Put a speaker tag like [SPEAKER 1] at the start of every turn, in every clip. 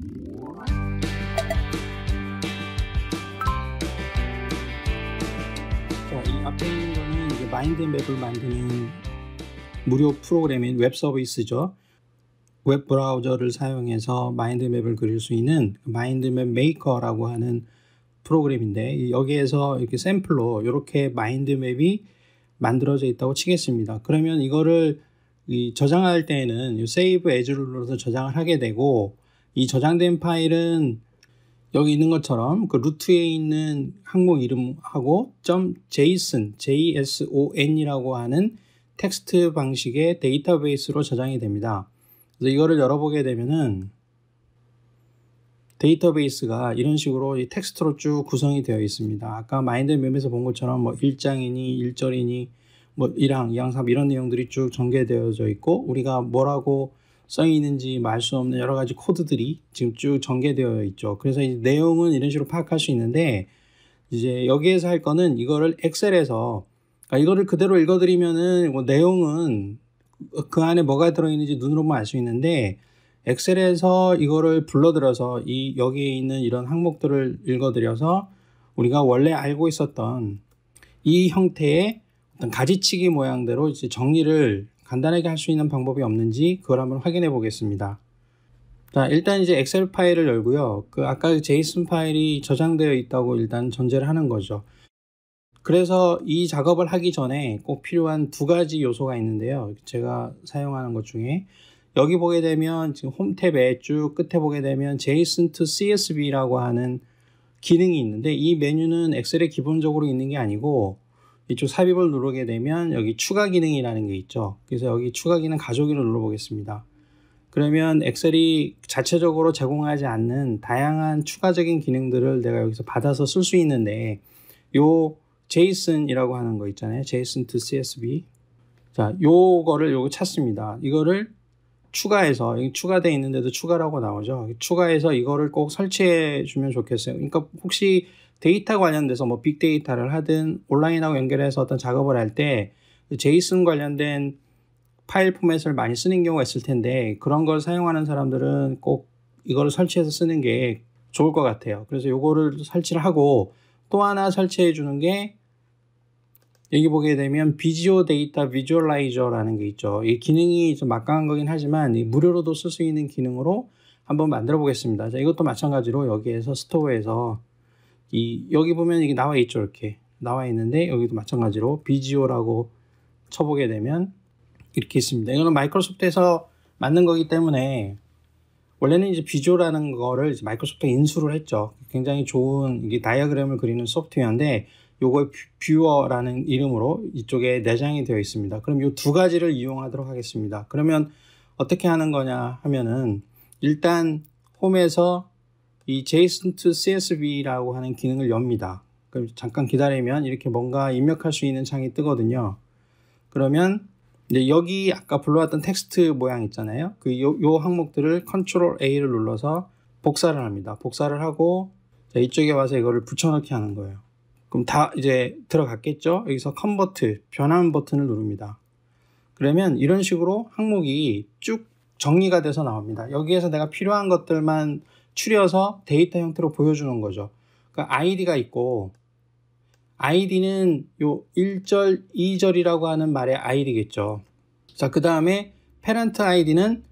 [SPEAKER 1] 자, 이 앞에 있는 거는 이제 마인드맵을 만드는 무료 프로그램인 웹 서비스죠. 웹 브라우저를 사용해서 마인드맵을 그릴 수 있는 마인드맵 메이커라고 하는 프로그램인데, 여기에서 이렇게 샘플로 이렇게 마인드맵이 만들어져 있다고 치겠습니다. 그러면 이거를 저장할 때에는 세이브 에즈를 눌러서 저장을 하게 되고, 이 저장된 파일은 여기 있는 것처럼 그 루트에 있는 항목 이름하고 .json 이라고 하는 텍스트 방식의 데이터베이스로 저장이 됩니다. 그래서 이거를 열어보게 되면은 데이터베이스가 이런 식으로 텍스트로 쭉 구성이 되어 있습니다. 아까 마인드맵에서 본 것처럼 뭐 1장이니 1절이니 뭐 1항, 2항, 3 이런 내용들이 쭉 전개되어져 있고, 우리가 뭐라고 써 있는지 말 수 없는 여러 가지 코드들이 지금 쭉 전개되어 있죠. 그래서 이 내용은 이런 식으로 파악할 수 있는데, 이제 여기에서 할 거는 이거를 엑셀에서, 이거를 그대로 읽어드리면은 뭐 내용은 그 안에 뭐가 들어있는지 눈으로만 알 수 있는데, 엑셀에서 이거를 불러들여서 여기에 있는 이런 항목들을 읽어드려서 우리가 원래 알고 있었던 이 형태의 어떤 가지치기 모양대로 이제 정리를 간단하게 할 수 있는 방법이 없는지 그걸 한번 확인해 보겠습니다. 자, 일단 이제 엑셀 파일을 열고요. 아까 제이슨 파일이 저장되어 있다고 일단 전제를 하는 거죠. 그래서 이 작업을 하기 전에 꼭 필요한 두 가지 요소가 있는데요. 제가 사용하는 것 중에 여기 보게 되면 지금 홈 탭에 쭉 끝에 보게 되면 JSON to CSV라고 하는 기능이 있는데, 이 메뉴는 엑셀에 기본적으로 있는 게 아니고 이쪽 삽입을 누르게 되면 여기 추가 기능이라는 게 있죠. 그래서 여기 추가 기능 가져오기를 눌러보겠습니다. 그러면 엑셀이 자체적으로 제공하지 않는 다양한 추가적인 기능들을 내가 여기서 받아서 쓸 수 있는데, 요 JSON이라고 하는 거 있잖아요. JSON to CSV. 자, 요거 찾습니다. 이거를 추가해서, 여기 추가되어 있는데도 추가라고 나오죠. 추가해서 이거를 꼭 설치해 주면 좋겠어요. 그러니까 혹시 데이터 관련돼서 뭐 빅데이터를 하든 온라인하고 연결해서 어떤 작업을 할 때 제이슨 관련된 파일 포맷을 많이 쓰는 경우가 있을 텐데, 그런 걸 사용하는 사람들은 꼭 이거를 설치해서 쓰는 게 좋을 것 같아요. 그래서 요거를 설치를 하고, 또 하나 설치해 주는 게 여기 보게 되면 비지오 데이터 비주얼라이저라는 게 있죠. 이 기능이 좀 막강한 거긴 하지만 무료로도 쓸 수 있는 기능으로 한번 만들어 보겠습니다. 자, 이것도 마찬가지로 여기에서 스토어에서 여기 보면 이게 나와 있죠. 이렇게 나와 있는데, 여기도 마찬가지로 비지오라고 쳐보게 되면 이렇게 있습니다. 이거는 마이크로소프트에서 만든 거기 때문에, 원래는 이제 비주오라는 거를 이제 마이크로소프트가 인수를 했죠. 굉장히 좋은 이게 다이어그램을 그리는 소프트웨어인데, 요거 뷰어라는 이름으로 이쪽에 내장이 되어 있습니다. 그럼 이 두 가지를 이용하도록 하겠습니다. 그러면 어떻게 하는 거냐 하면은, 일단 홈에서 이 JSON to CSV라고 하는 기능을 엽니다. 그럼 잠깐 기다리면 이렇게 뭔가 입력할 수 있는 창이 뜨거든요. 그러면 이제 여기 아까 불러왔던 텍스트 모양 있잖아요. 요 항목들을 Ctrl A를 눌러서 복사를 합니다. 복사를 하고, 자, 이쪽에 와서 이거를 붙여넣기 하는 거예요. 그럼 다 이제 들어갔겠죠? 여기서 컨버트, 변환 버튼을 누릅니다. 그러면 이런 식으로 항목이 쭉 정리가 돼서 나옵니다. 여기에서 내가 필요한 것들만 추려서 데이터 형태로 보여주는 거죠. 그러니까 아이디가 있고, 아이디는 요 1절, 2절이라고 하는 말의 아이디겠죠. 자, 그 다음에 페런트 아이디는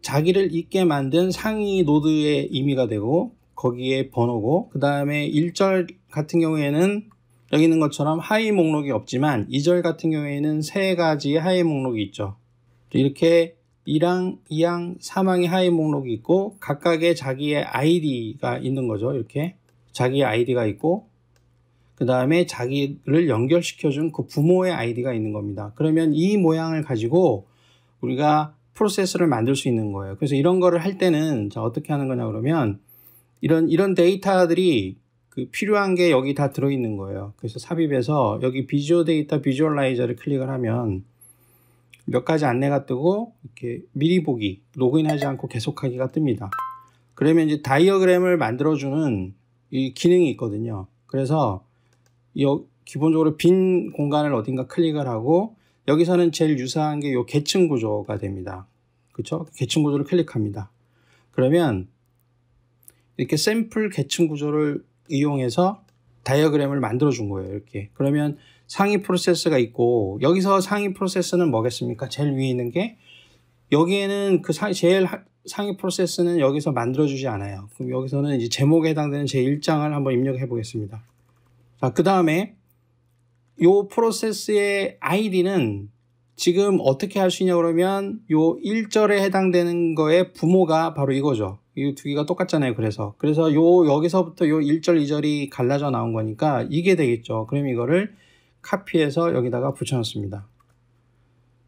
[SPEAKER 1] 자기를 있게 만든 상위 노드의 의미가 되고, 거기에 번호고, 그 다음에 1절 같은 경우에는 여기 있는 것처럼 하위 목록이 없지만, 2절 같은 경우에는 세 가지의 하위 목록이 있죠. 이렇게 1항, 2항, 3항의 하위 목록이 있고, 각각의 자기의 아이디가 있는 거죠. 이렇게 자기의 아이디가 있고, 그 다음에 자기를 연결시켜준 그 부모의 아이디가 있는 겁니다. 그러면 이 모양을 가지고 우리가 프로세스를 만들 수 있는 거예요. 그래서 이런 거를 할 때는, 자, 어떻게 하는 거냐 그러면, 이런 데이터들이 필요한 게 여기 다 들어있는 거예요. 그래서 삽입해서 여기 비주얼 데이터 비주얼라이저를 클릭을 하면 몇 가지 안내가 뜨고, 이렇게 미리 보기, 로그인하지 않고 계속하기가 뜹니다. 그러면 이제 다이어그램을 만들어주는 이 기능이 있거든요. 그래서 기본적으로 빈 공간을 어딘가 클릭을 하고, 여기서는 제일 유사한 게 이 계층 구조가 됩니다. 그렇죠? 계층 구조를 클릭합니다. 그러면 이렇게 샘플 계층 구조를 이용해서 다이어그램을 만들어 준 거예요. 이렇게. 그러면 상위 프로세스가 있고, 여기서 상위 프로세스는 뭐겠습니까? 제일 위에 있는 게, 여기에는 그 제일 상위 프로세스는 여기서 만들어 주지 않아요. 그럼 여기서는 이제 제목에 해당되는 제1장을 한번 입력해 보겠습니다. 자, 그 다음에 요 프로세스의 아이디는 지금 어떻게 할 수 있냐 그러면 요 1절에 해당되는 거의 부모가 바로 이거죠. 이 두 개가 똑같잖아요. 그래서 여기서부터 요 1절, 2절이 갈라져 나온 거니까 이게 되겠죠. 그럼 이거를 카피해서 여기다가 붙여놓습니다.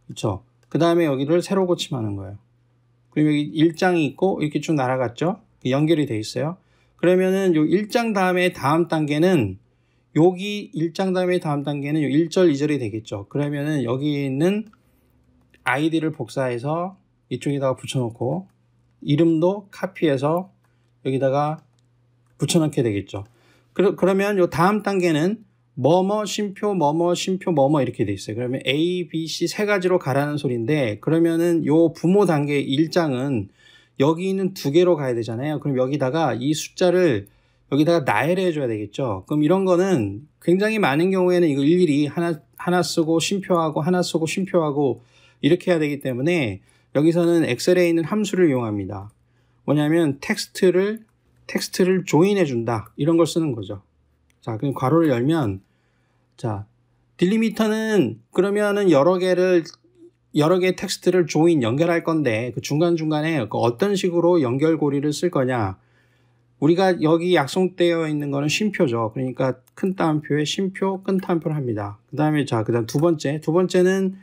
[SPEAKER 1] 그렇죠? 그 다음에 여기를 세로 고침하는 거예요. 그럼 여기 1장이 있고 이렇게 쭉 날아갔죠? 연결이 돼 있어요. 그러면은 요 1장 다음에 다음 단계는 여기 1장 다음에 다음 단계는 요 1절, 2절이 되겠죠. 그러면은 여기 있는 아이디를 복사해서 이쪽에다가 붙여놓고 이름도 카피해서 여기다가 붙여넣게 되겠죠. 그러면 요 다음 단계는 뭐뭐 쉼표 뭐뭐 쉼표 뭐뭐 이렇게 돼 있어요. 그러면 A, B, C 세 가지로 가라는 소리인데, 그러면은 요 부모 단계 1장은 여기 있는 두 개로 가야 되잖아요. 그럼 여기다가 이 숫자를 여기다가 나열해 줘야 되겠죠. 그럼 이런 거는 굉장히 많은 경우에는 이거 일일이 하나 쓰고 쉼표하고 하나 쓰고 쉼표하고 이렇게 해야 되기 때문에 여기서는 엑셀에 있는 함수를 이용합니다. 뭐냐면 텍스트를 조인해 준다, 이런 걸 쓰는 거죠. 자, 그럼 괄호를 열면, 자, 딜리미터는 그러면은 여러 개의 텍스트를 조인, 연결할 건데 그 중간중간에 어떤 식으로 연결고리를 쓸 거냐. 우리가 여기 약속되어 있는 거는 쉼표죠. 그러니까 큰 따옴표에 쉼표, 큰 따옴표를 합니다. 그 다음에 그다음 두 번째는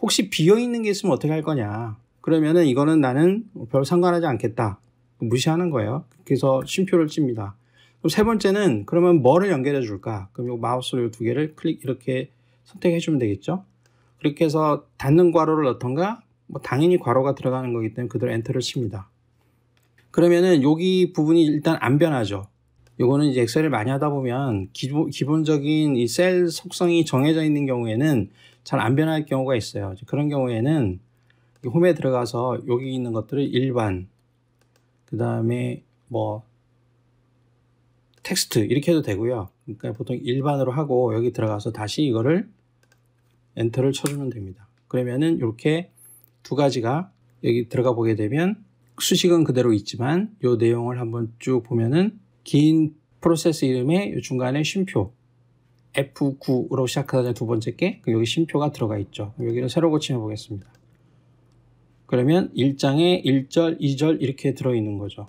[SPEAKER 1] 혹시 비어 있는 게 있으면 어떻게 할 거냐. 그러면은 이거는 나는 별 상관하지 않겠다, 무시하는 거예요. 그래서 쉼표를 찝니다. 그럼 세 번째는 그러면 뭐를 연결해 줄까? 그럼 요 마우스로 이 두 개를 이렇게 선택해 주면 되겠죠. 그렇게 해서 닫는 괄호를 넣던가, 뭐 당연히 괄호가 들어가는 거기 때문에 그대로 엔터를 칩니다. 그러면은 여기 부분이 일단 안 변하죠. 요거는 이제 엑셀을 많이 하다 보면 기본적인 이 셀 속성이 정해져 있는 경우에는 잘 안 변할 경우가 있어요. 그런 경우에는 홈에 들어가서 여기 있는 것들을 일반, 그 다음에 뭐 텍스트 이렇게 해도 되고요. 그러니까 보통 일반으로 하고 여기 들어가서 다시 이거를 엔터를 쳐주면 됩니다. 그러면은 이렇게 두 가지가 여기 들어가 보게 되면 수식은 그대로 있지만 이 내용을 한번 쭉 보면은 긴 프로세스 이름에 중간에 쉼표 F9로 시작하는 두 번째 게 여기 쉼표가 들어가 있죠. 여기를 새로 고침해 보겠습니다. 그러면 1장에 1절, 2절 이렇게 들어있는 거죠.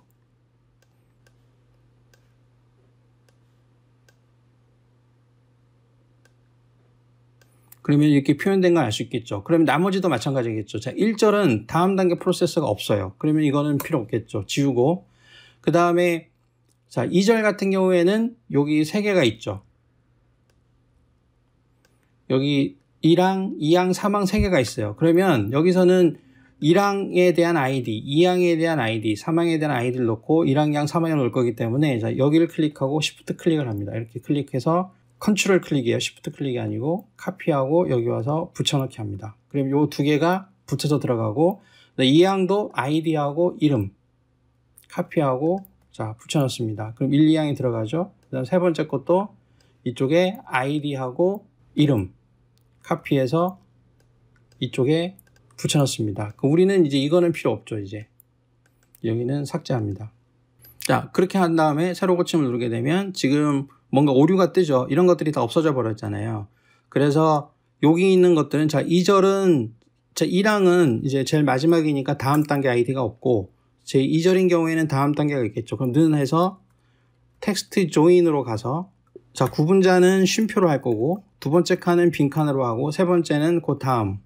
[SPEAKER 1] 그러면 이렇게 표현된 걸 알 수 있겠죠. 그러면 나머지도 마찬가지겠죠. 자, 1절은 다음 단계 프로세서가 없어요. 그러면 이거는 필요 없겠죠. 지우고. 그 다음에 자, 2절 같은 경우에는 여기 세 개가 있죠. 여기 1항, 2항, 3항 세 개가 있어요. 그러면 여기서는 1항에 대한 아이디, 2항에 대한 아이디, 3항에 대한 아이디를 넣고 1항, 2항, 3항에 넣을 거기 때문에 자, 여기를 클릭하고 Shift 클릭을 합니다. 이렇게 클릭해서 컨트롤 클릭이에요. Shift 클릭이 아니고 카피하고 여기 와서 붙여넣기 합니다. 그럼 요 두 개가 붙여서 들어가고, 2항도 아이디하고 이름 카피하고 자 붙여넣습니다. 그럼 1, 2항이 들어가죠. 그다음 세 번째 것도 이쪽에 아이디하고 이름 카피해서 이쪽에 붙여넣습니다. 우리는 이제 이거는 필요 없죠. 이제 여기는 삭제합니다. 자, 그렇게 한 다음에 새로 고침을 누르게 되면 지금 뭔가 오류가 뜨죠. 이런 것들이 다 없어져 버렸잖아요. 그래서 여기 있는 것들은 자, 2절은 자, 1항은 이제 제일 마지막이니까 다음 단계 아이디가 없고, 제 2절인 경우에는 다음 단계가 있겠죠. 그럼 는 해서 텍스트 조인으로 가서 자, 구분자는 쉼표로 할 거고, 두 번째 칸은 빈 칸으로 하고, 세 번째는 그 다음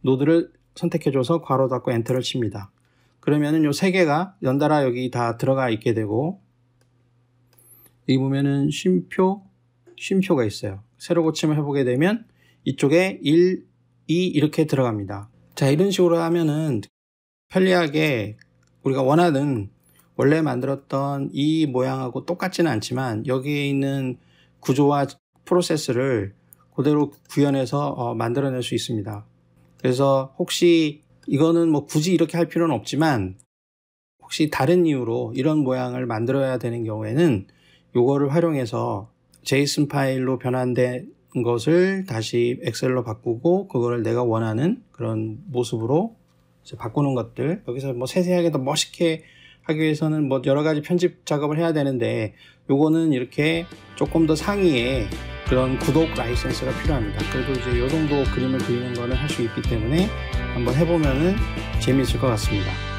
[SPEAKER 1] 노드를 선택해줘서 괄호 닫고 엔터를 칩니다. 그러면은 요 세 개가 연달아 여기 다 들어가 있게 되고, 여기 보면은 쉼표가 있어요. 새로 고침을 해보게 되면 이쪽에 1, 2 이렇게 들어갑니다. 자, 이런 식으로 하면은 편리하게 우리가 원하는 원래 만들었던 이 모양하고 똑같지는 않지만 여기에 있는 구조와 프로세스를 그대로 구현해서 만들어낼 수 있습니다. 그래서 혹시 이거는 뭐 굳이 이렇게 할 필요는 없지만 혹시 다른 이유로 이런 모양을 만들어야 되는 경우에는 요거를 활용해서 제이슨 파일로 변환된 것을 다시 엑셀로 바꾸고 그거를 내가 원하는 그런 모습으로 이제 바꾸는 것들. 여기서 뭐 세세하게 더 멋있게 하기 위해서는 뭐 여러 가지 편집 작업을 해야 되는데 요거는 이렇게 조금 더 상위에 그런 구독 라이센스가 필요합니다. 그래도 이제 요 정도 그림을 그리는 거는 할 수 있기 때문에 한번 해보면은 재미있을 것 같습니다.